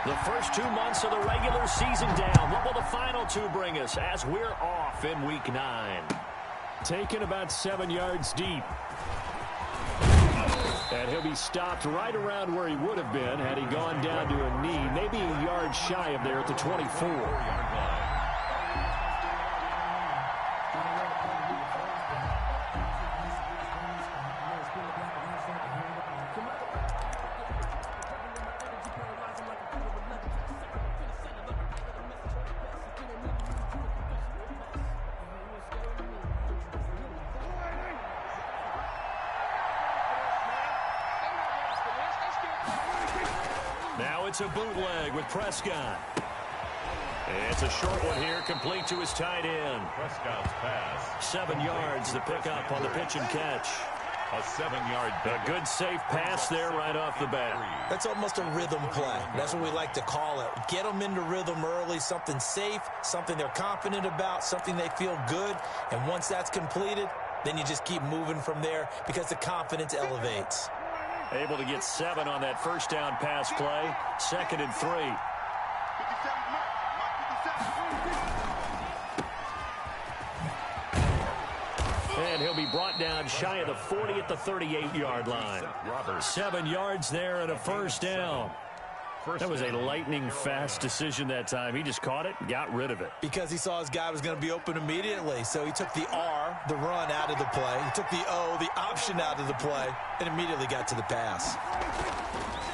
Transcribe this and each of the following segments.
The first 2 months of the regular season down. What will the final 2 bring us as we're off in Week 9? Taken about 7 yards deep. And he'll be stopped right around where he would have been had he gone down to a knee, maybe a yard shy of there at the 24. Now it's a bootleg with Prescott. It's a short one here, complete to his tight end. Prescott's pass. 7 yards, the pickup on the pitch and catch. A 7-yard A good safe pass there right off the bat. That's almost a rhythm play. That's what we like to call it. Get them into rhythm early, something safe, something they're confident about, something they feel good. And once that's completed, then you just keep moving from there because the confidence elevates. Able to get 7 on that first down pass play. 2nd and 3. And he'll be brought down shy of the 40 at the 38-yard line. 7 yards there and a first down. That was a lightning-fast decision that time. He just caught it and got rid of it. Because he saw his guy was going to be open immediately. So he took the R, the run, out of the play. He took the O, the option, out of the play, and immediately got to the pass.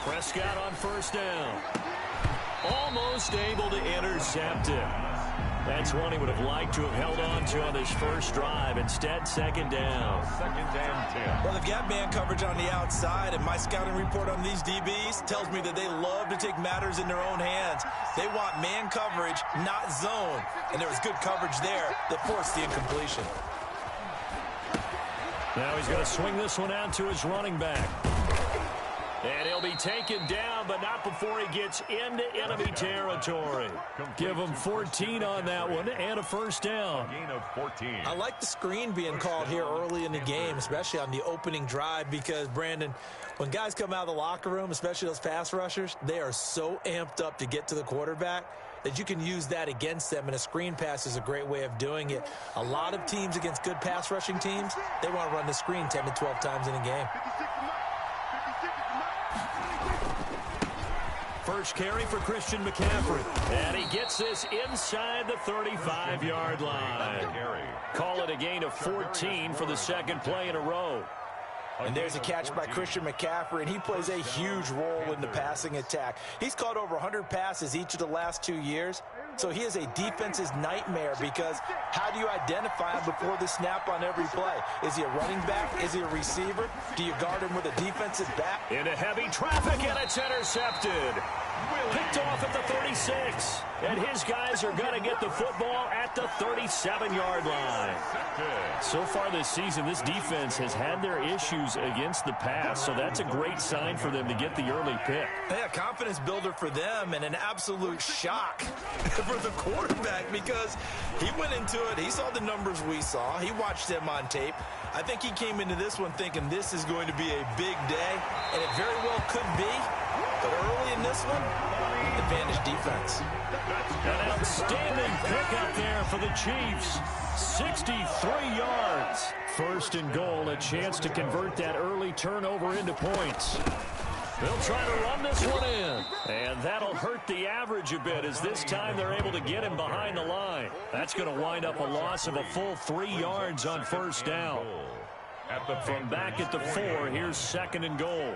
Prescott on first down. Almost able to intercept it. That's one he would have liked to have held on to on this first drive. Instead, 2nd down. 2nd and 10. Well, they've got man coverage on the outside, and my scouting report on these DBs tells me that they love to take matters in their own hands. They want man coverage, not zone. And there was good coverage there that forced the incompletion. Now he's going to swing this one out to his running back. And he'll be taken down, but not before he gets into enemy territory. Give him 14 on that one and a first down. Gain of 14. I like the screen being called here early in the game, especially on the opening drive, because, Brandon, when guys come out of the locker room, especially those pass rushers, they are so amped up to get to the quarterback that you can use that against them, and a screen pass is a great way of doing it. A lot of teams against good pass rushing teams, they want to run the screen 10 to 12 times in a game. First carry for Christian McCaffrey. And he gets this inside the 35-yard line. Call it a gain of 14 for the 2nd play in a row. And there's a catch by Christian McCaffrey, and he plays a huge role in the passing attack. He's caught over 100 passes each of the last 2 years. So he is a defense's nightmare because how do you identify him before the snap on every play? Is he a running back? Is he a receiver? Do you guard him with a defensive back? Into heavy traffic, and it's intercepted. Picked off at the 36. And his guys are going to get the football at the 37-yard line. So far this season, this defense has had their issues against the pass, so that's a great sign for them to get the early pick. Yeah, confidence builder for them and an absolute shock for the quarterback because he went into it. He saw the numbers we saw. He watched them on tape. I think he came into this one thinking this is going to be a big day, and it very well could be. But early in this one, advantage defense. An outstanding pickup there for the Chiefs. 63 yards. 1st and goal, a chance to convert that early turnover into points. They'll try to run this one in. And that'll hurt the average a bit as this time they're able to get him behind the line. That's going to wind up a loss of a full 3 yards on first down. From back at the 4, here's 2nd and goal.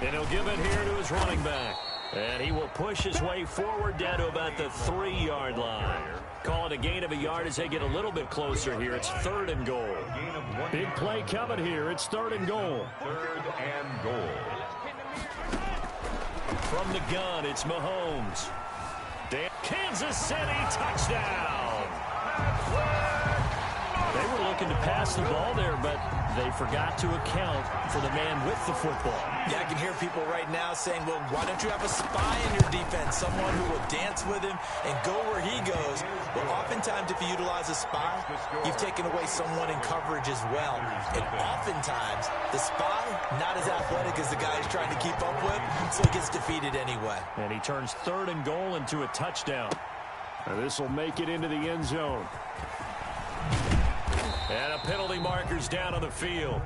And he'll give it here to his running back. And he will push his way forward down to about the 3-yard line. Call it a gain of a yard as they get a little bit closer here. It's 3rd and goal. Big play coming here. It's 3rd and goal. 3rd and goal. From the gun, it's Mahomes. Kansas City touchdown. They were looking to pass the ball there, but they forgot to account for the man with the football. Yeah, I can hear people right now saying, well, why don't you have a spy in your defense, someone who will dance with him and go where he goes? Well, oftentimes if you utilize a spy, you've taken away someone in coverage as well. And oftentimes, the spy, not as athletic as the guy he's trying to keep up with, so he gets defeated anyway. And he turns 3rd and goal into a touchdown. And this will make it into the end zone. And a penalty marker's down on the field.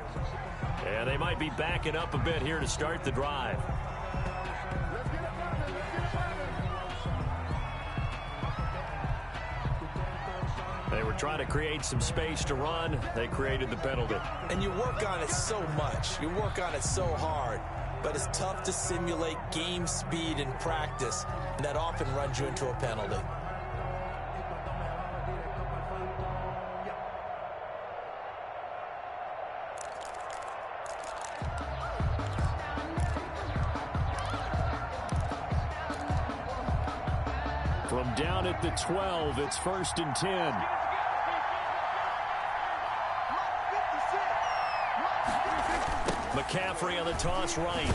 And they might be backing up a bit here to start the drive. They were trying to create some space to run. They created the penalty. And you work on it so much. You work on it so hard. But it's tough to simulate game speed in practice. And that often runs you into a penalty. From down at the 12, it's 1st and 10. McCaffrey on the toss right.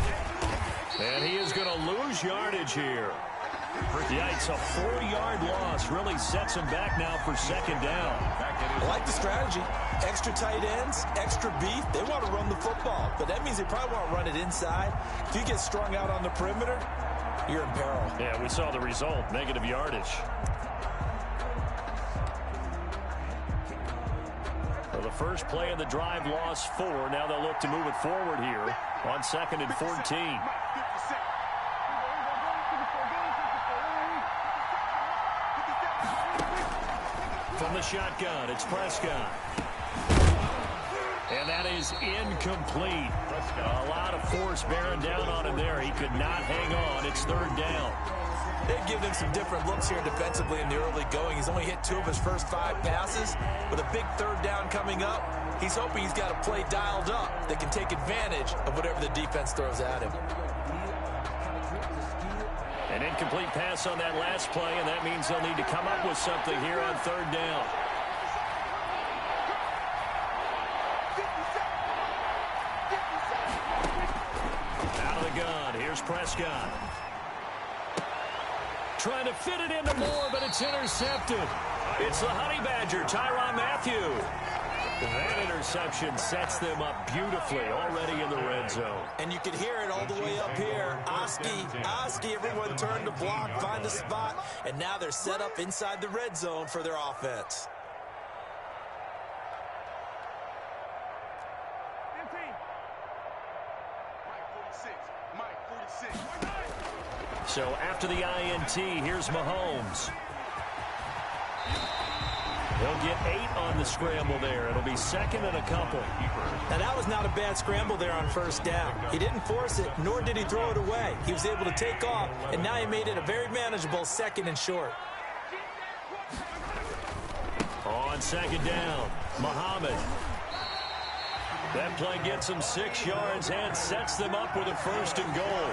And he is going to lose yardage here. Yikes, a 4-yard loss really sets him back now for 2nd down. I like the strategy. Extra tight ends, extra beef. They want to run the football, but that means they probably want to run it inside. If you get strung out on the perimeter, you're in peril. Yeah, we saw the result, negative yardage. Well, the first play of the drive lost 4. Now they'll look to move it forward here on 2nd and 14. From the shotgun, it's Prescott. And that is incomplete. A lot of force bearing down on him there. He could not hang on. It's 3rd down. They've given him some different looks here defensively in the early going. He's only hit 2 of his first 5 passes. With a big 3rd down coming up, he's hoping he's got a play dialed up that can take advantage of whatever the defense throws at him. An incomplete pass on that last play, and that means they'll need to come up with something here on 3rd down. Out of the gun, here's Prescott. Trying to fit it into Moore, but it's intercepted. It's the Honey Badger, Tyrann Mathieu. That interception sets them up beautifully already in the red zone. And you can hear it all the way up here. Oski, everyone turn to block, find a spot, and now they're set up inside the red zone for their offense. So after the INT, here's Mahomes. He'll get 8 on the scramble there. It'll be 2nd and a couple. Now, that was not a bad scramble there on 1st down. He didn't force it, nor did he throw it away. He was able to take off, and now he made it a very manageable 2nd and short. On 2nd down, Muhammad. That play gets him 6 yards and sets them up with a 1st and goal.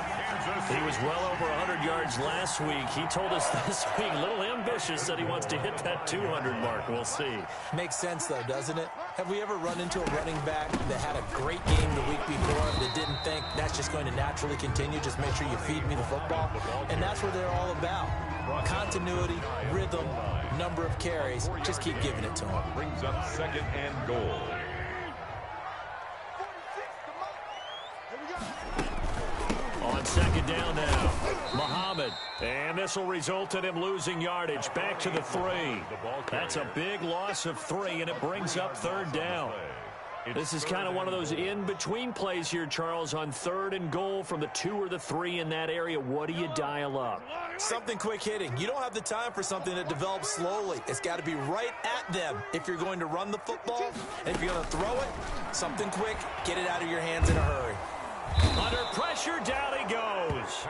He was well over 100 yards last week. He told us this week, a little ambitious, that he wants to hit that 200 mark. We'll see. Makes sense, though, doesn't it? Have we ever run into a running back that had a great game the week before that didn't think that's just going to naturally continue? Just make sure you feed me the football. And that's what they're all about. Continuity, rhythm, number of carries. Just keep giving it to him. Brings up 2nd and goal. On 2nd down now, Muhammad. And this will result in him losing yardage back to the 3. That's a big loss of 3, and it brings up 3rd down. This is kind of one of those in-between plays here, Charles, on 3rd and goal from the 2 or the 3 in that area. What do you dial up? Something quick hitting. You don't have the time for something that develops slowly. It's got to be right at them if you're going to run the football. And if you're going to throw it, something quick, get it out of your hands in a hurry. Under pressure, down he goes.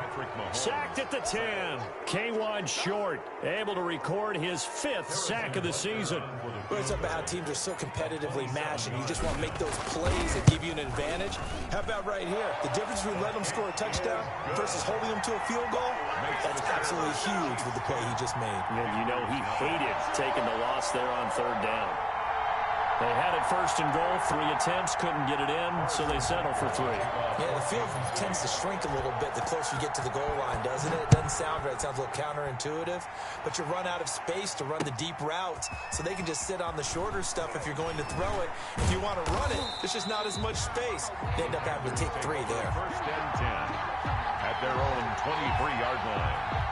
Sacked at the 10. K1 short, able to record his 5th sack of the season. Well, it's about how teams are so competitively matched, and you just want to make those plays that give you an advantage. How about right here? The difference between letting them score a touchdown versus holding them to a field goal, that's absolutely huge with the play he just made. And you know he hated taking the loss there on 3rd down. They had it first and goal. 3 attempts, couldn't get it in, so they settle for 3. Yeah, the field tends to shrink a little bit the closer you get to the goal line, doesn't it? It doesn't sound right. It sounds a little counterintuitive. But you run out of space to run the deep routes, so they can just sit on the shorter stuff if you're going to throw it. If you want to run it, there's just not as much space. They end up having to take 3 there. First and 10 at their own 23-yard line.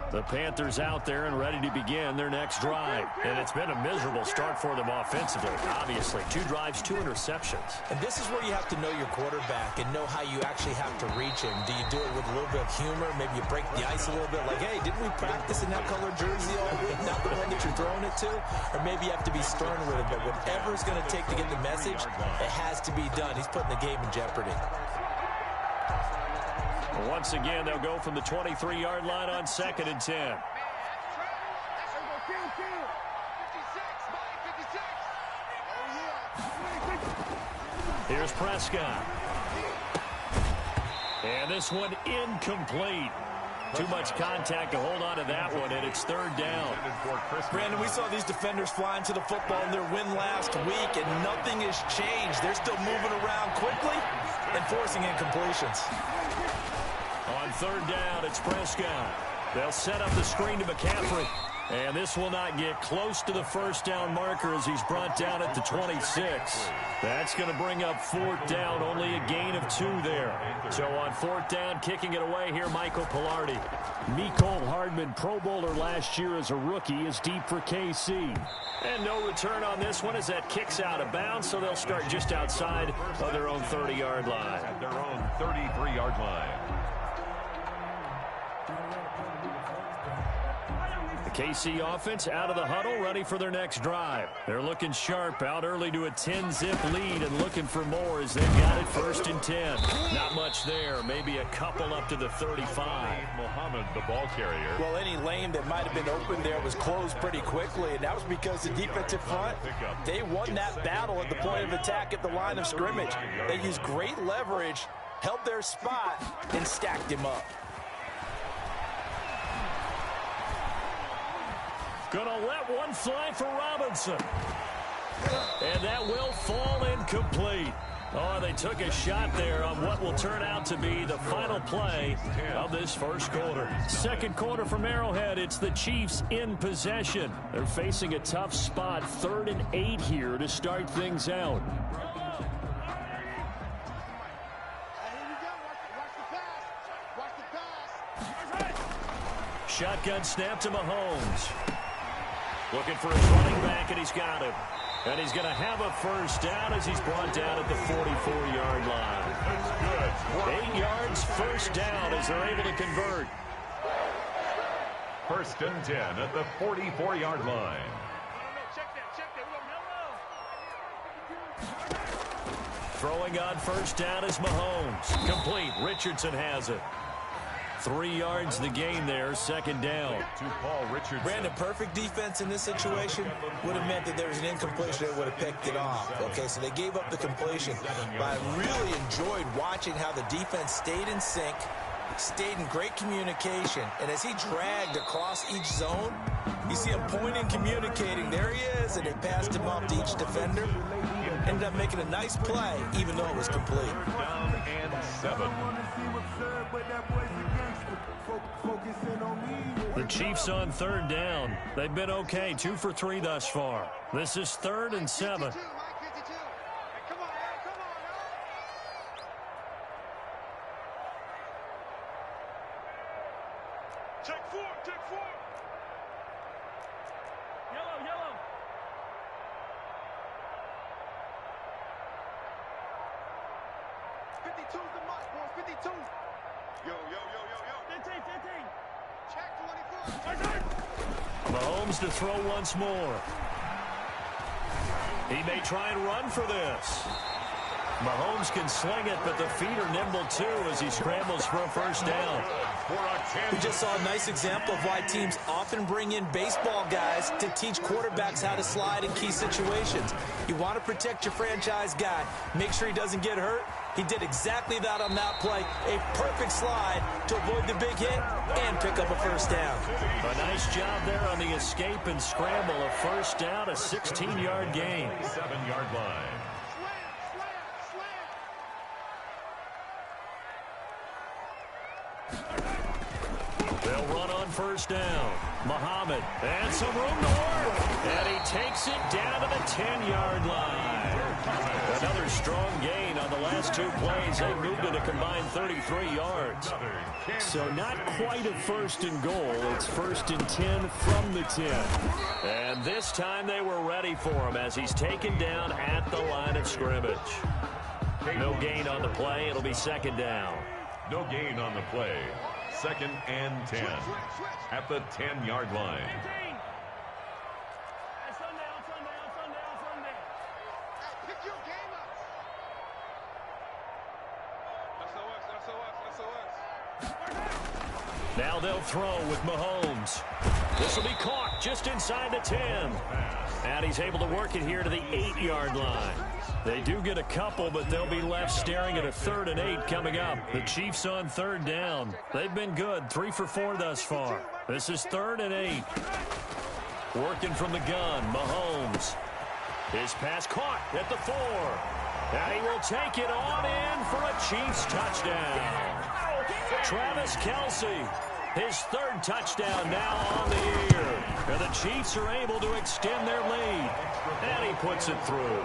The Panthers out there and ready to begin their next drive. And it's been a miserable start for them offensively. Obviously, 2 drives, 2 interceptions. And this is where you have to know your quarterback and know how you actually have to reach him. Do you do it with a little bit of humor? Maybe you break the ice a little bit like, hey, didn't we practice in that color jersey all week? Not the one that you're throwing it to? Or maybe you have to be stern with him. But whatever it's going to take to get the message, it has to be done. He's putting the game in jeopardy. Once again, they'll go from the 23-yard line on 2nd and 10. Here's Prescott. And this one incomplete. Too much contact to hold on to that one, and it's 3rd down. Brandon, we saw these defenders flying to the football in their win last week, and nothing has changed. They're still moving around quickly and forcing incompletions. On 3rd down, it's Prescott. They'll set up the screen to McCaffrey. And this will not get close to the first down marker as he's brought down at the 26. That's going to bring up 4th down, only a gain of 2 there. So on 4th down, kicking it away here, Michael Pilardi. Mecole Hardman, Pro Bowler last year as a rookie, is deep for KC. And no return on this one as that kicks out of bounds, so they'll start just outside of their own 30-yard line. At their own 33-yard line. KC offense out of the huddle, ready for their next drive. They're looking sharp, out early to a 10-zip lead and looking for more as they've got it 1st and 10. Not much there, maybe a couple up to the 35. Muhammad, the ball carrier. Well, any lane that might have been open there was closed pretty quickly, and that was because the defensive front, they won that battle at the point of attack at the line of scrimmage. They used great leverage, held their spot, and stacked him up. Gonna let one fly for Robinson. And that will fall incomplete. Oh, they took a shot there on what will turn out to be the final play of this first quarter. Second quarter from Arrowhead, it's the Chiefs in possession. They're facing a tough spot, 3rd and 8 here to start things out. Shotgun snap to Mahomes. Looking for his running back, and he's got him. And he's going to have a first down as he's brought down at the 44-yard line. 8 yards, first down as they're able to convert. 1st and 10 at the 44-yard line. Throwing on first down is Mahomes. Complete. Richardson has it. 3 yards the gain there, 2nd down. To Paul Richardson. Brandon, perfect defense in this situation would have meant that there was an incompletion that would have picked it off. Okay, so they gave up the completion. But I really enjoyed watching how the defense stayed in sync, stayed in great communication. And as he dragged across each zone, you see him pointing, communicating. There he is, and they passed him off to each defender. Ended up making a nice play, even though it was complete. Down and 7. The Chiefs on 3rd down. They've been okay, 2 for 3 thus far. This is 3rd and 7. Check 4, check 4. Yellow, yellow. '52's the mark, boys. 52. Yo. 15. Check 24. Mahomes to throw once more. He may try and run for this. Mahomes can sling it, but the feet are nimble too as he scrambles for a first down. We just saw a nice example of why teams often bring in baseball guys to teach quarterbacks how to slide in key situations. You want to protect your franchise guy. Make sure he doesn't get hurt. He did exactly that on that play. A perfect slide to avoid the big hit and pick up a first down. A nice job there on the escape and scramble. A first down, a 16-yard gain. 7-yard line. They'll run on first down. Muhammad, and some room to work. And he takes it down to the 10-yard line. Another strong gain on the last two plays. They moved it a combined 33 yards. So not quite a first and goal. It's first and 10 from the 10. And this time they were ready for him as he's taken down at the line of scrimmage. No gain on the play. It'll be second down. No gain on the play. Second and 10 at the 10-yard line. Pick your game up. SOS. Now they'll throw with Mahomes. This will be caught just inside the 10. And he's able to work it here to the 8-yard line. They do get a couple, but they'll be left staring at a 3rd and 8 coming up. The Chiefs on 3rd down. They've been good, 3 for 4 thus far. This is 3rd and 8. Working from the gun, Mahomes. His pass caught at the 4. And he will take it on in for a Chiefs touchdown. Travis Kelce, his 3rd touchdown now on the year. And the Chiefs are able to extend their lead. And he puts it through.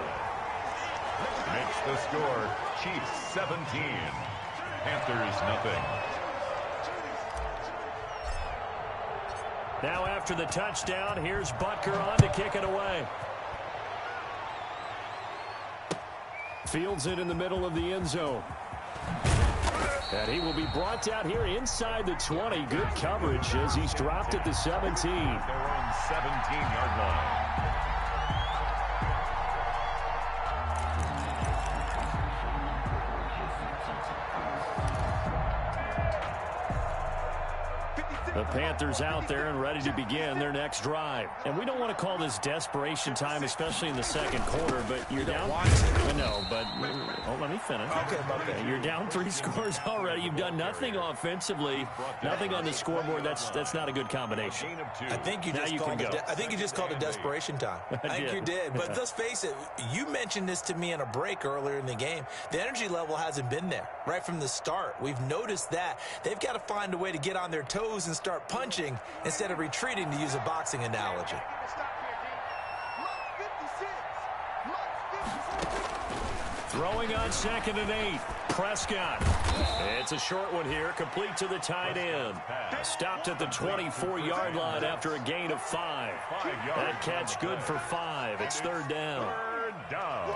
Makes the score Chiefs 17, Panthers nothing. Now after the touchdown, here's Butker on to kick it away. Fields it in the middle of the end zone. And he will be brought down here inside the 20. Good coverage as he's dropped at the 17. Their own 17-yard line. The Panthers out there and ready to begin their next drive. And we don't want to call this desperation time, especially in the second quarter, but you're down. No, but let me finish. Okay. You're down 3 scores already. You've done nothing offensively, nothing on the scoreboard. That's not a good combination. I think you just called it desperation time. I think you did. But let's face it, you mentioned this to me in a break earlier in the game. The energy level hasn't been there right from the start. We've noticed that. They've got to find a way to get on their toes and start punching instead of retreating, to use a boxing analogy. Throwing on 2nd and 8. Prescott. It's a short one here, complete to the tight end. Stopped at the 24-yard line after a gain of 5. That catch good for 5. It's 3rd down. 3rd down.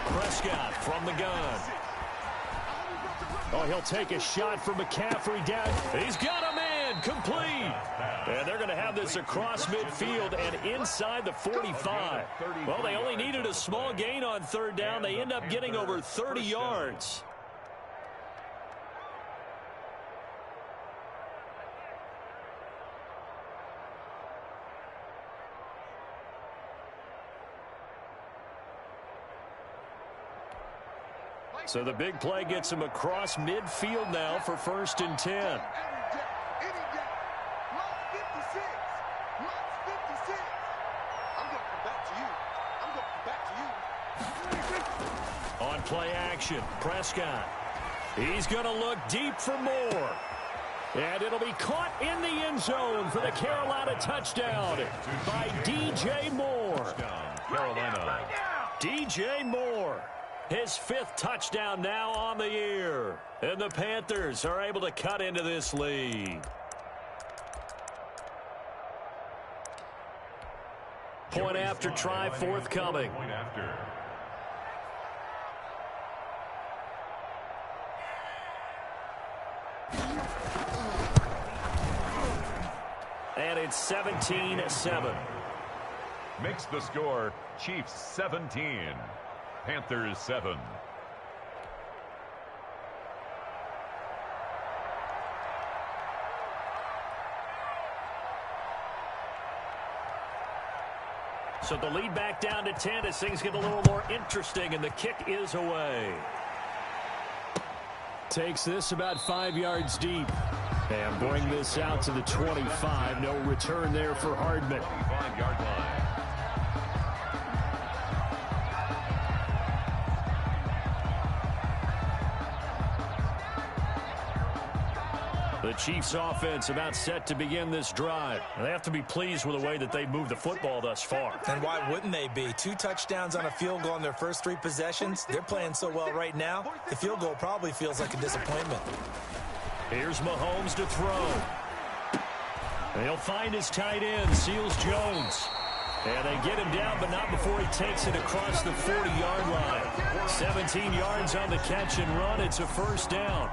Prescott from the gun. Oh, he'll take a shot from McCaffrey down. He's got a man complete. And they're going to have this across midfield and inside the 45. Well, they only needed a small gain on 3rd down. They end up getting over 30 yards. So the big play gets him across midfield now for 1st and 10. On play action, Prescott. He's going to look deep for more. And it'll be caught in the end zone for the Carolina touchdown by DJ Moore. Carolina. DJ Moore. His 5th touchdown now on the year. And the Panthers are able to cut into this lead. Point after try forthcoming. Point after. And it's 17-7. Makes the score Chiefs 17, Panthers 7. So the lead back down to 10 as things get a little more interesting, and the kick is away. Takes this about 5 yards deep. And bring this out to the 25. No return there for Hardman. 25-yard line. The Chiefs offense about set to begin this drive. They have to be pleased with the way that they've moved the football thus far. And why wouldn't they be? 2 touchdowns on a field goal in their first 3 possessions. They're playing so well right now, the field goal probably feels like a disappointment. Here's Mahomes to throw. He'll find his tight end, Seals Jones. And they get him down, but not before he takes it across the 40-yard line. 17 yards on the catch and run. It's a first down.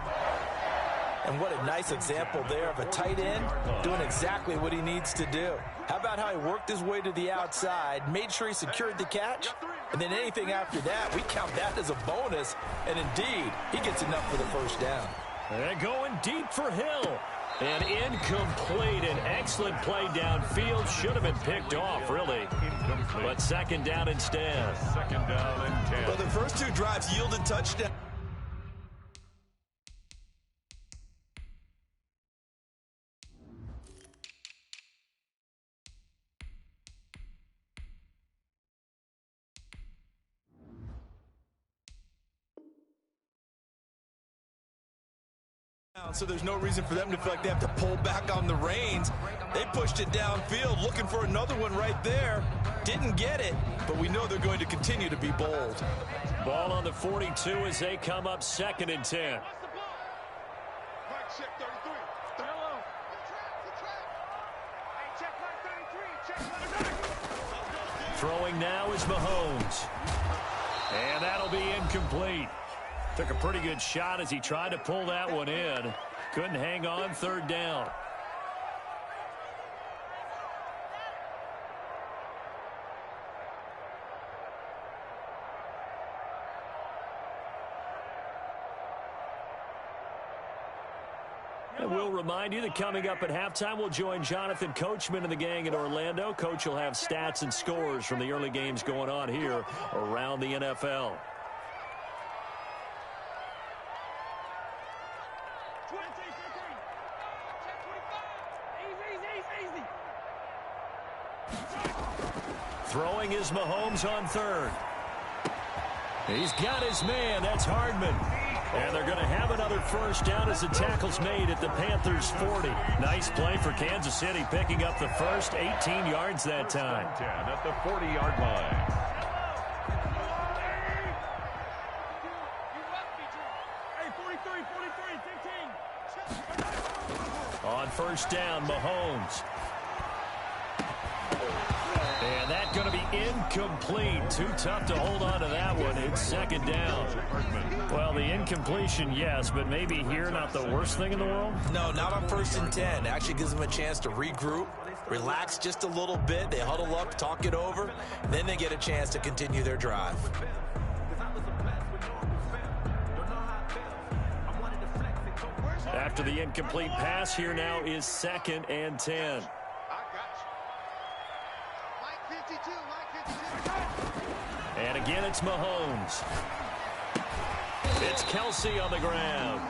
And what a nice example there of a tight end doing exactly what he needs to do. How about how he worked his way to the outside, made sure he secured the catch, and then anything after that, we count that as a bonus. And indeed, he gets enough for the first down. And going deep for Hill. And incomplete. An excellent play downfield. Should have been picked off, really. But second down instead. Second down and 10. Well, the first 2 drives yielded touchdown. So there's no reason for them to feel like they have to pull back on the reins. They pushed it downfield, looking for another one right there. Didn't get it, but we know they're going to continue to be bold. Ball on the 42 as they come up 2nd and 10. Throwing now is Mahomes. And that'll be incomplete. Took a pretty good shot as he tried to pull that one in. Couldn't hang on, 3rd down. And we'll remind you that coming up at halftime, we'll join Jonathan Coachman and the gang in Orlando. Coach will have stats and scores from the early games going on here around the NFL. Throwing is Mahomes on 3rd. He's got his man. That's Hardman. And they're going to have another first down as the tackle's made at the Panthers' 40. Nice play for Kansas City, picking up the first 18 yards that time. 10 at the 40-yard line. On first down, Mahomes. And that's going to be incomplete. Too tough to hold on to that one. It's 2nd down. Well, the incompletion, yes, but maybe here not the worst thing in the world? No, not on 1st and 10. Actually gives them a chance to regroup, relax just a little bit. They huddle up, talk it over. Then they get a chance to continue their drive. After the incomplete pass, here now is 2nd and 10. And again, it's Mahomes. It's Kelsey on the ground.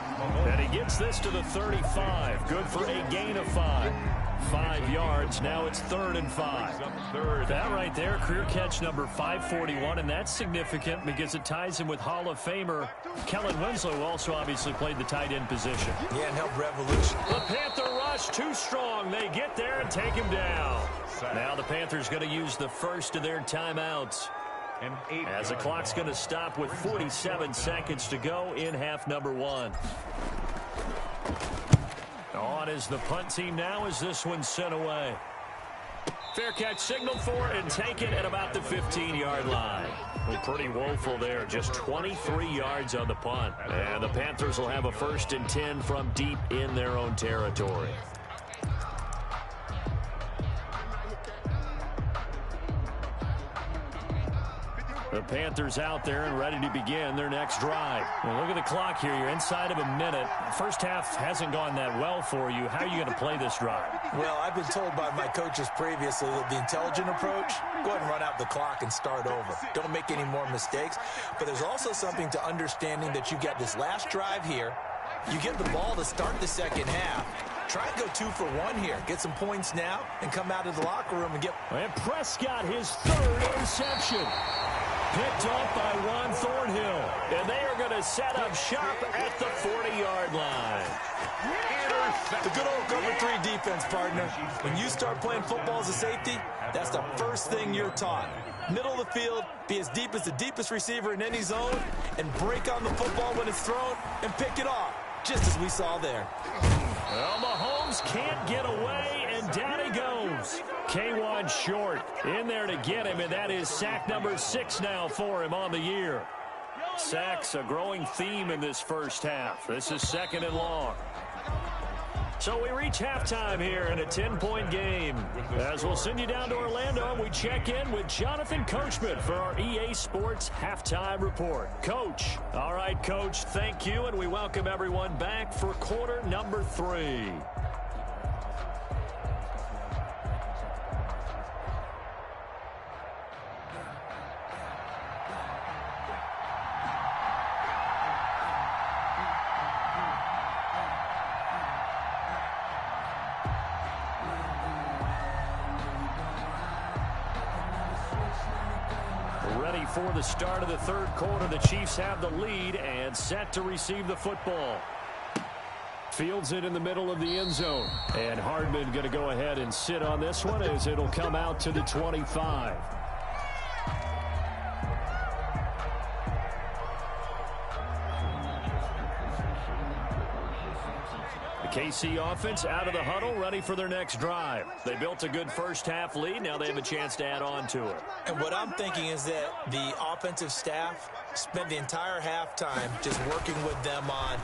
And he gets this to the 35. Good for a gain of 5. 5 yards. Now it's 3rd and 5. That right there, career catch number 541, and that's significant because it ties him with Hall of Famer Kellen Winslow, who also obviously played the tight end position. Yeah, and helped Revolution. The Panther rush too strong. They get there and take him down. Now the Panthers going to use the first of their timeouts. As the clock's going to stop with 47 seconds to go in half number 1. On is the punt team now as this one's sent away. Fair catch signaled for and taken at about the 15-yard line. Well, pretty woeful there. Just 23 yards on the punt. And the Panthers will have a 1st and 10 from deep in their own territory. The Panthers out there and ready to begin their next drive. Well, look at the clock here. You're inside of a minute. First half hasn't gone that well for you. How are you going to play this drive? Well, I've been told by my coaches previously that the intelligent approach, go ahead and run out the clock and start over. Don't make any more mistakes. But there's also something to understanding that you get this last drive here. You get the ball to start the second half. Try and go 2 for 1 here. Get some points now and come out of the locker room and get... And Prescott, his 3rd interception. Picked off by Juan Thornhill. And they are going to set up shop at the 40-yard line. The good old cover 3 defense, partner. When you start playing football as a safety, that's the first thing you're taught. Middle of the field, be as deep as the deepest receiver in any zone, and break on the football when it's thrown and pick it off, just as we saw there. Well, Mahomes can't get away, and down he goes. K1 short in there to get him, and that is sack number 6 now for him on the year. Sacks a growing theme in this first half. This is 2nd and long. So we reach halftime here in a 10-point game. As we'll send you down to Orlando, and we check in with Jonathan Coachman for our EA Sports Halftime Report. Coach. All right, Coach, thank you, and we welcome everyone back for quarter number 3. Ready for the start of the 3rd quarter. The Chiefs have the lead and set to receive the football. Fields it in the middle of the end zone. And Hardman going to go ahead and sit on this one as it'll come out to the 25. KC offense out of the huddle, ready for their next drive. They built a good first half lead. Now they have a chance to add on to it. And what I'm thinking is that the offensive staff spent the entire halftime just working with them on,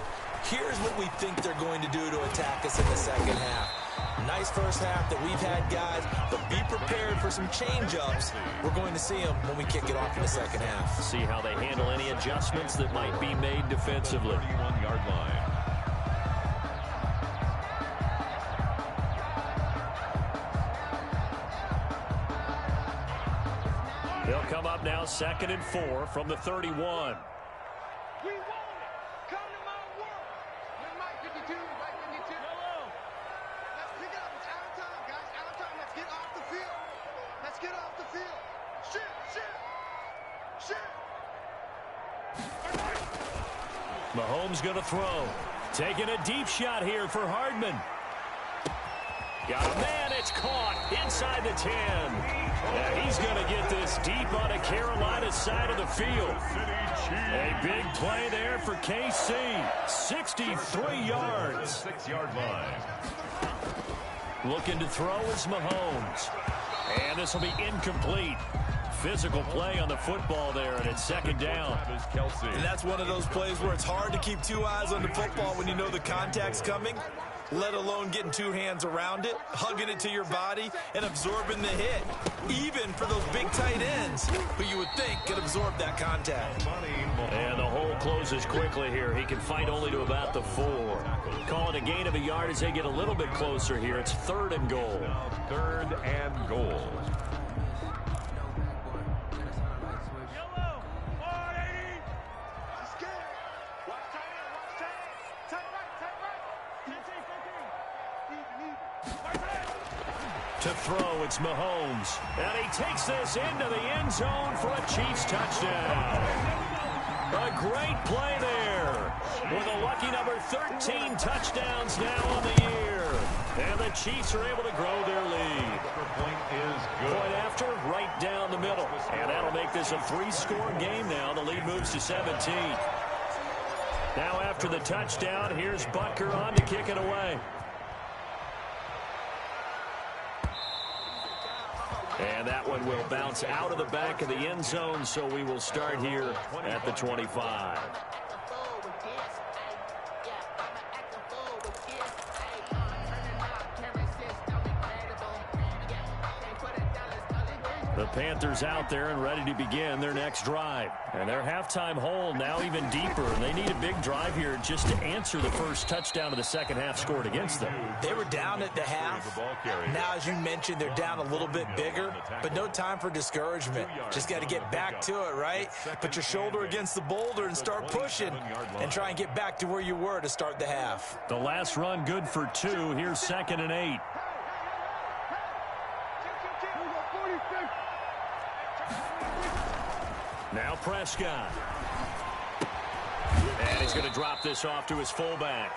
here's what we think they're going to do to attack us in the second half. Nice first half that we've had, guys, but be prepared for some change-ups. We're going to see them when we kick it off in the second half. See how they handle any adjustments that might be made defensively. 31-yard line. They'll come up now 2nd and 4 from the 31. We want it. Come to my work. With Mike 52, Mike 52. Let's pick it up. It's out of time, guys. Out of time. Let's get off the field. Let's get off the field. Shit. Mahomes going to throw. Taking a deep shot here for Hardman. Got a man. It's caught inside the 10. And he's going to get this deep on the Carolina side of the field. A big play there for KC. 63 yards. 6-yard line. Looking to throw is Mahomes. And this will be incomplete. Physical play on the football there, and it's 2nd down. And that's one of those plays where it's hard to keep 2 eyes on the football when you know the contact's coming, let alone getting 2 hands around it, hugging it to your body, and absorbing the hit. Even for those big tight ends, who you would think could absorb that contact. And the hole closes quickly here. He can fight only to about the 4. Call it a gain of a yard as they get a little bit closer here. It's 3rd and goal. 3rd and goal. To throw, it's Mahomes. And he takes this into the end zone for a Chiefs touchdown. A great play there. With a lucky number 13 touchdowns now on the year. And the Chiefs are able to grow their lead. Point is good. Point after, right down the middle. And that'll make this a 3-score game now. The lead moves to 17. Now after the touchdown, here's Butker on to kick it away. And that one will bounce out of the back of the end zone, so we will start here at the 25. The Panthers out there and ready to begin their next drive. And their halftime hole now even deeper. And they need a big drive here just to answer the first touchdown of the second half scored against them. They were down at the half. Now, as you mentioned, they're down a little bit bigger, but no time for discouragement. Just got to get back to it, right? Put your shoulder against the boulder and start pushing and try and get back to where you were to start the half. The last run good for 2. Here's 2nd and 8. Now Prescott. And he's going to drop this off to his fullback.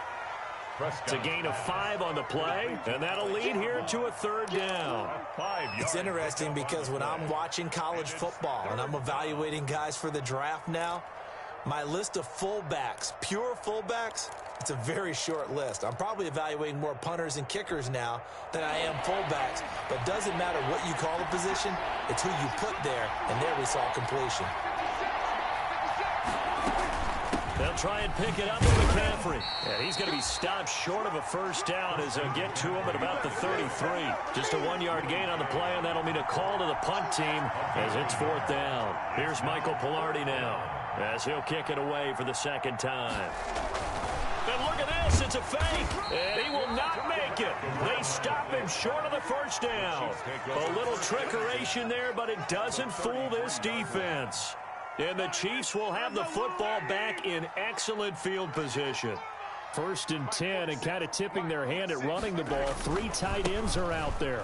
It's a gain of 5 on the play, and that'll lead here to a 3rd down. It's interesting because when I'm watching college football and I'm evaluating guys for the draft now, my list of fullbacks, pure fullbacks, it's a very short list. I'm probably evaluating more punters and kickers now than I am fullbacks. But it doesn't matter what you call a position, it's who you put there, and there we saw completion. They'll try and pick it up with McCaffrey. And he's going to be stopped short of a first down as they'll get to him at about the 33. Just a 1-yard gain on the play, and that'll mean a call to the punt team as it's 4th down. Here's Michael Pilardi now as he'll kick it away for the 2nd time. And look at this, it's a fake, and he will not make it. They stop him short of the first down. A little trickeration there, but it doesn't fool this defense. And the Chiefs will have the football back in excellent field position. 1st and 10, and kind of tipping their hand at running the ball. 3 tight ends are out there.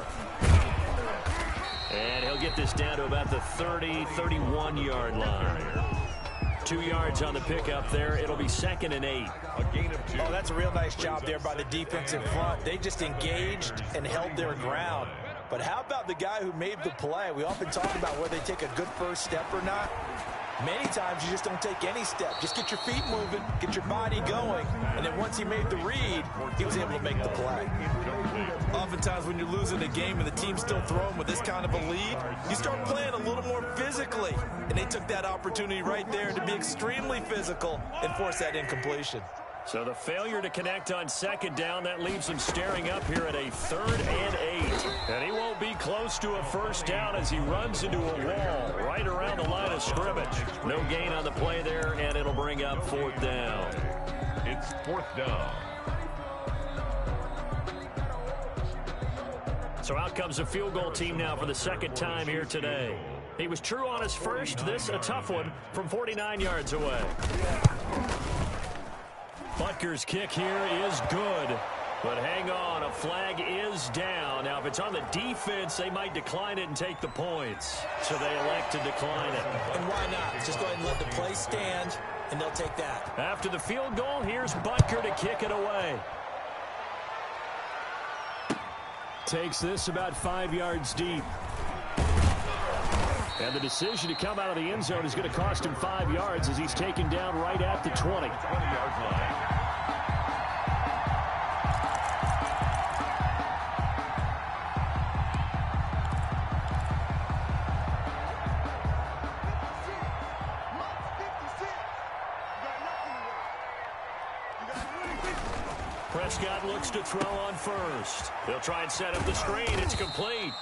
And he'll get this down to about the 30, 31-yard line. 2 yards on the pickup there. It'll be 2nd and 8. A gain of 2. Oh, that's a real nice job there by the defensive front. They just engaged and held their ground. But how about the guy who made the play? We often talk about whether they take a good first step or not. Many times you just don't take any step. Just get your feet moving, get your body going, and then once he made the read, he was able to make the play. Oftentimes when you're losing a game and the team's still throwing with this kind of a lead, you start playing a little more physically. And they took that opportunity right there to be extremely physical and force that incompletion. So the failure to connect on 2nd down, that leaves him staring up here at a 3rd and 8. And he won't be close to a first down as he runs into a wall right around the line of scrimmage. No gain on the play there, and it'll bring up 4th down. It's 4th down. So out comes the field goal team now for the 2nd time here today. He was true on his first. This a tough one from 49 yards away. Butker's kick here is good. But hang on, a flag is down. Now, if it's on the defense, they might decline it and take the points. So they elect to decline it. And why not? Just go ahead and let the play stand, and they'll take that. After the field goal, here's Butker to kick it away. Takes this about 5 yards deep. And the decision to come out of the end zone is going to cost him 5 yards as he's taken down right at the 20. 20-yard line. Prescott looks to throw on first. They'll try and set up the screen. It's complete.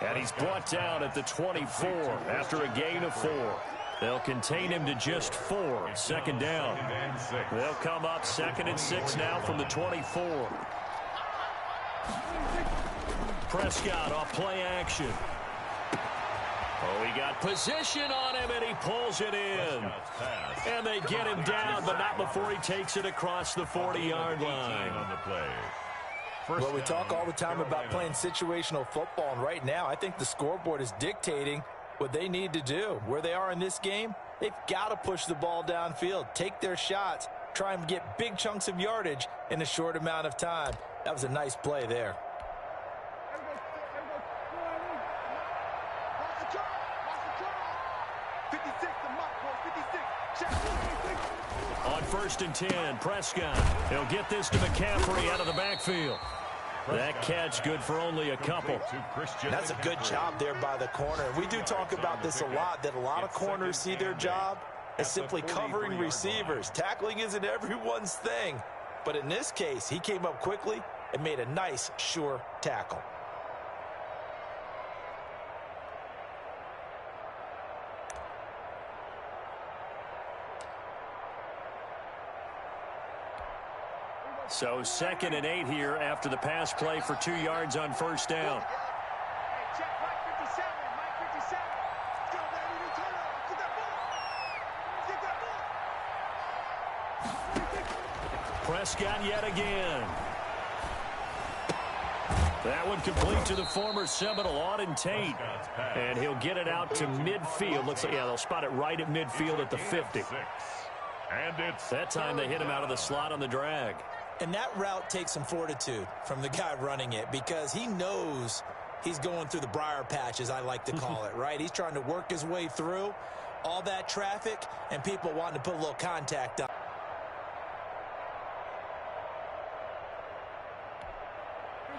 And he's brought down at the 24 after a gain of 4. They'll contain him to just 4. 2nd down. They'll come up 2nd and 6 now from the 24. Prescott off play action. Oh, he got position on him, and he pulls it in. And they get him down, but not before he takes it across the 40-yard line. Well, we talk all the time about playing situational football, and right now I think the scoreboard is dictating what they need to do. Where they are in this game, They've got to push the ball downfield, take their shots, try and get big chunks of yardage in a short amount of time. That was a nice play there. On 1st and 10, Prescott. He'll get this to McCaffrey out of the backfield. That catch good for only a couple. That's a good job there by the corner. We do talk about this a lot, that a lot of corners see their job as simply covering receivers. Tackling isn't everyone's thing. But in this case, he came up quickly and made a nice, sure tackle. So 2nd and 8 here after the pass play for 2 yards on 1st down. Prescott yet again. That one complete to the former Seminole, Auden Tate. And he'll get it out to midfield. Looks like, yeah, they'll spot it right at midfield at the 50. And it's that time they hit him out of the slot on the drag. And that route takes some fortitude from the guy running it, because he knows he's going through the briar patch, as I like to call it, right? He's trying to work his way through all that traffic and people wanting to put a little contact on.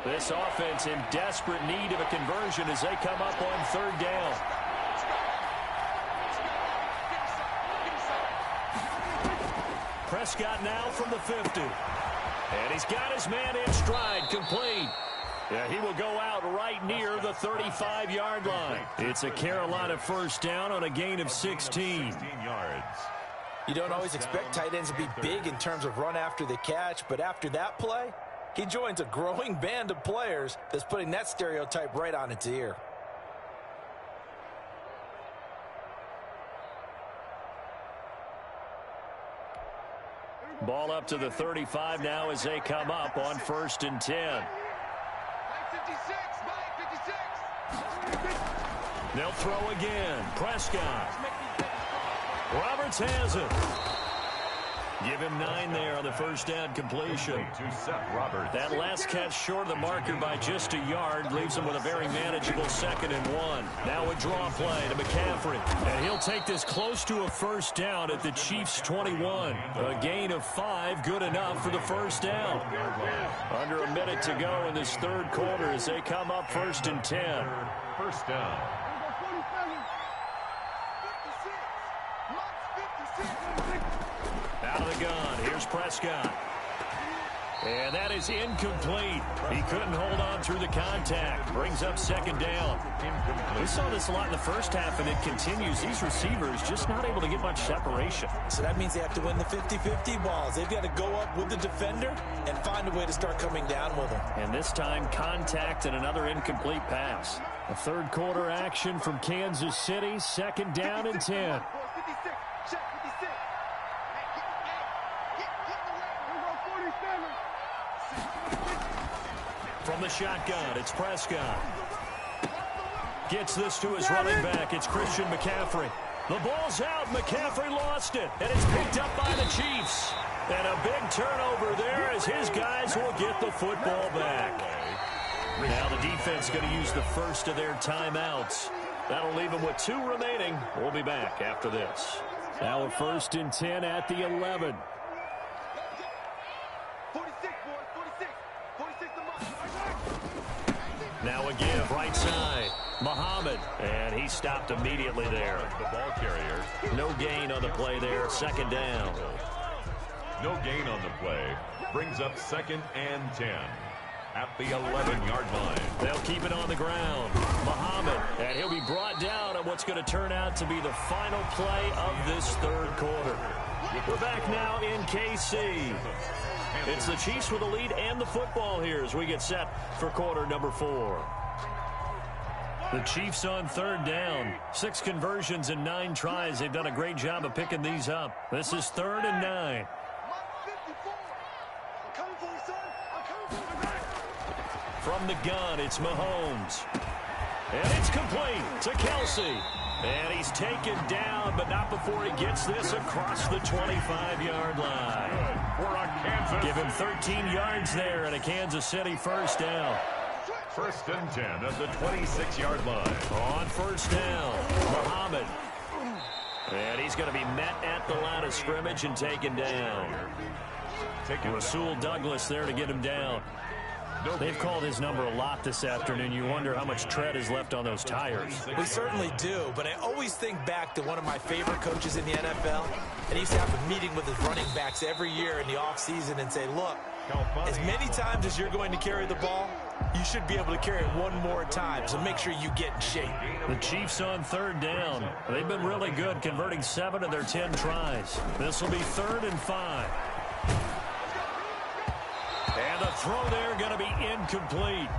This offense in desperate need of a conversion as they come up on 3rd down. Prescott now from the 50. And he's got his man in stride, complete. Yeah, he will go out right near the 35-yard line. It's a Carolina 1st down on a gain of 16. You don't always expect tight ends to be big in terms of run after the catch, but after that play, he joins a growing band of players that's putting that stereotype right on its ear. Ball up to the 35 now as they come up on 1st and 10. They'll throw again. Prescott. Roberts has it. Give him 9 there on the 1st down completion. That last catch short of the marker by just a yard leaves him with a very manageable 2nd and 1. Now a draw play to McCaffrey. And he'll take this close to a 1st down at the Chiefs' 21. A gain of 5, good enough for the 1st down. Under a minute to go in this 3rd quarter as they come up 1st and 10. 1st down. Out of the gun, here's Prescott. And that is incomplete. He couldn't hold on through the contact. Brings up 2nd down. We saw this a lot in the 1st half, and it continues. These receivers just not able to get much separation. So that means they have to win the 50-50 balls. They've got to go up with the defender and find a way to start coming down with them. And this time, contact and another incomplete pass. A 3rd quarter action from Kansas City. 2nd down and 10. From the shotgun, it's Prescott. Gets this to his running back. It's Christian McCaffrey. The ball's out. McCaffrey lost it. And it's picked up by the Chiefs. And a big turnover there as his guys will get the football back. Now the defense going to use the first of their timeouts. That'll leave them with 2 remaining. We'll be back after this. Now a 1st and 10 at the 11. Now again, right side, Muhammad, and he stopped immediately there. The ball carrier. No gain on the play there, 2nd down. No gain on the play. Brings up 2nd and 10 at the 11-yard line. They'll keep it on the ground. Muhammad, and he'll be brought down on what's going to turn out to be the final play of this 3rd quarter. We're back now in KC. It's the Chiefs with the lead and the football here as we get set for quarter number 4. The Chiefs on 3rd down. 6 conversions and 9 tries. They've done a great job of picking these up. This is 3rd and 9. From the gun, it's Mahomes. And it's complete to Kelsey. And he's taken down, but not before he gets this across the 25-yard line. Give him 13 yards there and a Kansas City first down. First and 10 at the 26-yard line. On first down, Muhammad. And he's going to be met at the line of scrimmage and taken down. Rasul Douglas there to get him down. They've called his number a lot this afternoon. You wonder how much tread is left on those tires. We certainly do, but I always think back to one of my favorite coaches in the NFL, and he used to have a meeting with his running backs every year in the offseason and say, look, as many times as you're going to carry the ball, you should be able to carry it one more time, so make sure you get in shape. The Chiefs on third down. They've been really good, converting 7 of their 10 tries. This will be 3rd and 5. And the throw there going to be incomplete.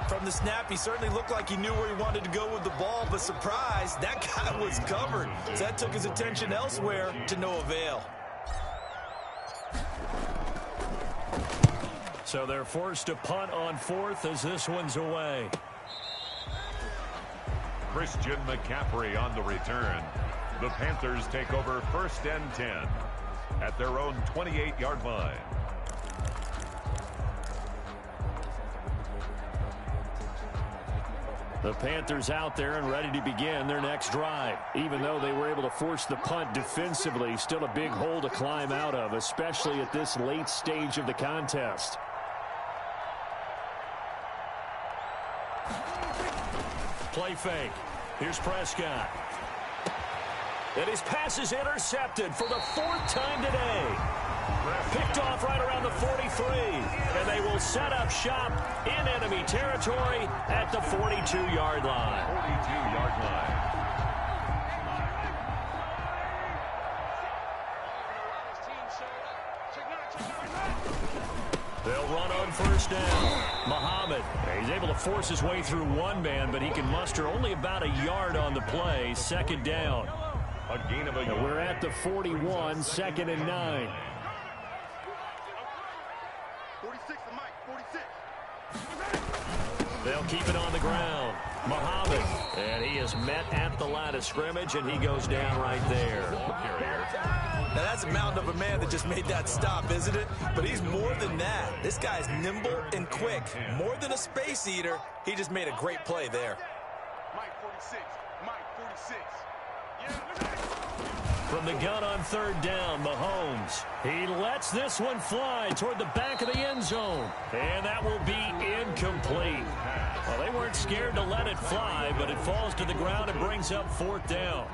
From the snap, he certainly looked like he knew where he wanted to go with the ball, but surprise, that guy was covered. So that took his attention elsewhere to no avail. So they're forced to punt on 4th as this one's away. Christian McCaffrey on the return. The Panthers take over 1st and 10 at their own 28-yard line. The Panthers out there and ready to begin their next drive. Even though they were able to force the punt defensively, still a big hole to climb out of, especially at this late stage of the contest. Play fake. Here's Prescott. And his pass is intercepted for the 4th time today. Picked off right around the 43. And they will set up shop in enemy territory at the 42-yard line. 42-yard line. They'll run on first down. Muhammad, he's able to force his way through one man, but he can muster only about a yard on the play. 2nd down. A gain of a yard. We're at the 41, 2nd and 9. 46 to Mike, 46. They'll keep it on the ground. Muhammad, and he is met at the line of scrimmage, and he goes down right there. Now, that's a mountain of a man that just made that stop, isn't it? But he's more than that. This guy's nimble and quick. More than a space eater, he just made a great play there. Mike 46, Mike 46. From the gun on 3rd down, Mahomes. He lets this one fly toward the back of the end zone. And that will be incomplete. Well, they weren't scared to let it fly, but it falls to the ground and brings up 4th down.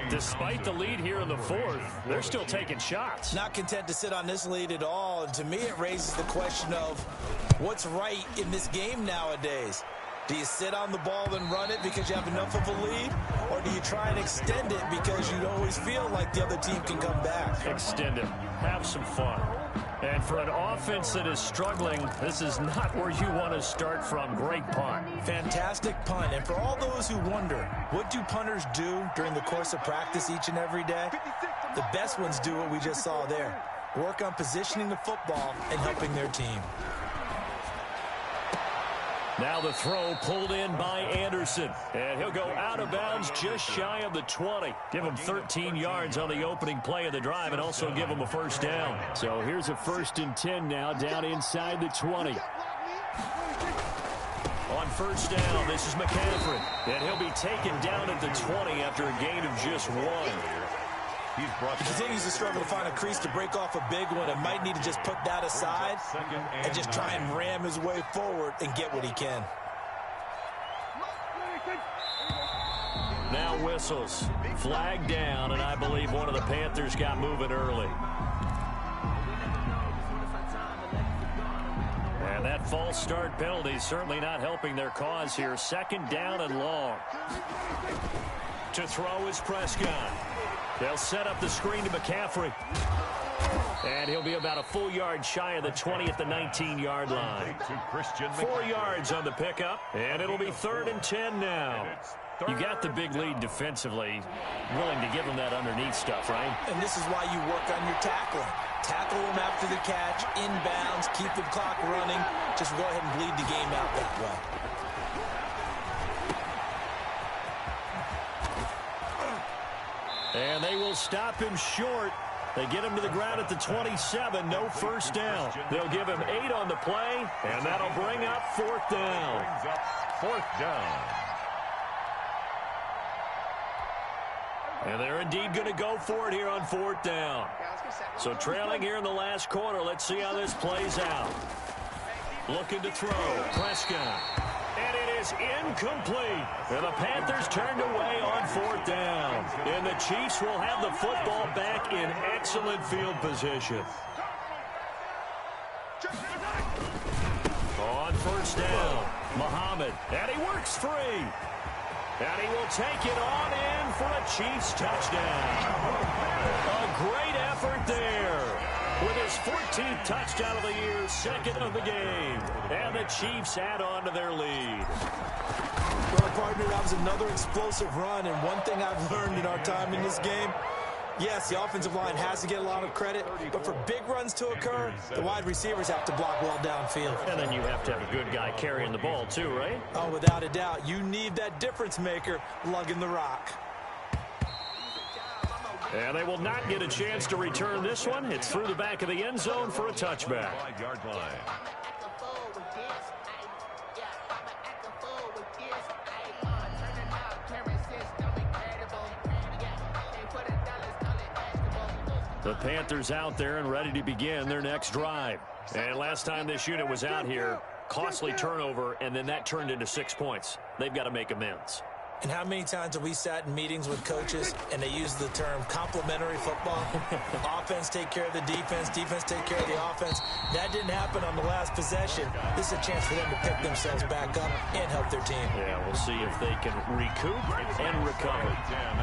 Despite the lead here in the 4th, they're still taking shots. Not content to sit on this lead at all. And to me, it raises the question of what's right in this game nowadays. Do you sit on the ball and run it because you have enough of a lead? Or do you try and extend it because you always feel like the other team can come back? Extend it. Have some fun. And for an offense that is struggling, this is not where you want to start from. Great punt. Fantastic punt. And for all those who wonder, what do punters do during the course of practice each and every day? The best ones do what we just saw there. Work on positioning the football and helping their team. Now the throw pulled in by Anderson. And he'll go out of bounds just shy of the 20. Give him 13 yards on the opening play of the drive and also give him a first down. So here's a 1st and 10 now down inside the 20. On first down, this is McCaffrey. And he'll be taken down at the 20 after a gain of just 1. He continues to struggle to find a crease to break off a big one and might need to just put that aside and just try and ram his way forward and get what he can. Now whistles. Flag down, and I believe one of the Panthers got moving early. And that false start penalty certainly not helping their cause here. 2nd down and long. To throw is Prescott. They'll set up the screen to McCaffrey. And he'll be about a full yard shy of the 20 at the 19-yard line. 4 yards on the pickup, and it'll be 3rd and 10 now. You got the big lead defensively. Willing to give them that underneath stuff, right? And this is why you work on your tackling. Tackle them after the catch, inbounds, keep the clock running. Just go ahead and bleed the game out that way. And they will stop him short. They get him to the ground at the 27. No first down. They'll give him 8 on the play, and that'll bring up 4th down. Fourth down. And they're indeed going to go for it here on 4th down. So trailing here in the last quarter. Let's see how this plays out. Looking to throw. Prescott. And it is incomplete. And the Panthers turned away on 4th down. And the Chiefs will have the football back in excellent field position. On 1st down, Muhammad. And he works free. And he will take it on in for a Chiefs touchdown. A great effort there. With his 14th touchdown of the year, 2nd of the game. And the Chiefs add on to their lead. Well, partner, that was another explosive run. And one thing I've learned in our time in this game, yes, the offensive line has to get a lot of credit, but for big runs to occur, the wide receivers have to block well downfield. And then you have to have a good guy carrying the ball too, right? Oh, without a doubt. You need that difference maker lugging the rock. And they will not get a chance to return this one. It's through the back of the end zone for a touchback. 5-yard line. The Panthers out there and ready to begin their next drive. And last time this unit was out here, costly turnover, and then that turned into 6 points. They've got to make amends. And how many times have we sat in meetings with coaches and they use the term complementary football? Offense take care of the defense, defense take care of the offense. That didn't happen on the last possession. This is a chance for them to pick themselves back up and help their team. Yeah, we'll see if they can recoup and recover.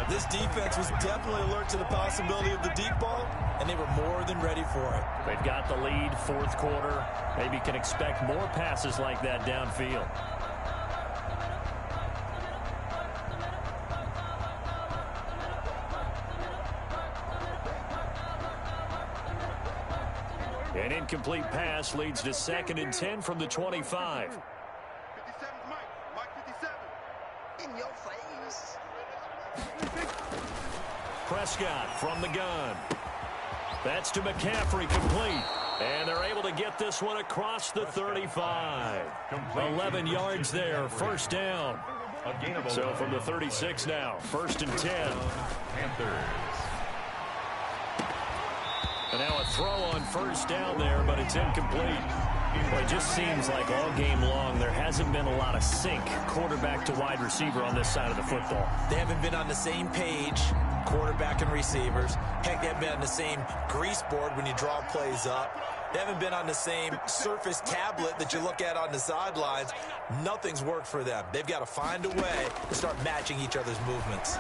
This defense was definitely alert to the possibility of the deep ball, and they were more than ready for it. They've got the lead, 4th quarter. Maybe can expect more passes like that downfield. An incomplete pass leads to 2nd and 10 from the 25. 57's Mike. Mike 57. In your face. Prescott from the gun. That's to McCaffrey, complete. And they're able to get this one across the 35. 11 yards there, 1st down. So from the 36 now, 1st and 10. Panthers. And now a throw on 1st down there, but it's incomplete. Well, it just seems like all game long there hasn't been a lot of sync quarterback to wide receiver on this side of the football. They haven't been on the same page, quarterback and receivers. Heck, they haven't been on the same grease board when you draw plays up. They haven't been on the same surface tablet that you look at on the sidelines. Nothing's worked for them. They've got to find a way to start matching each other's movements.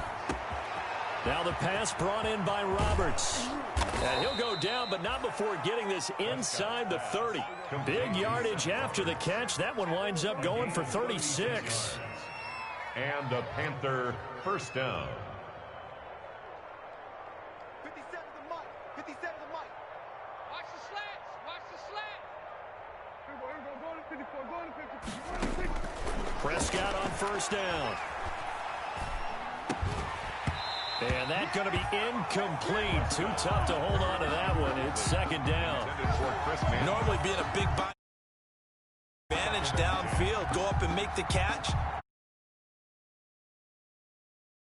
Now the pass brought in by Roberts. And he'll go down, but not before getting this inside the 30. Big yardage after the catch. That one winds up going for 36. And a Panther 1st down. 57's the Mike. 57's the Mike. Watch the slats. Watch the slat. Prescott on 1st down. And that's going to be incomplete. Too tough to hold on to that one. It's 2nd down. Normally being a big advantage downfield, go up and make the catch.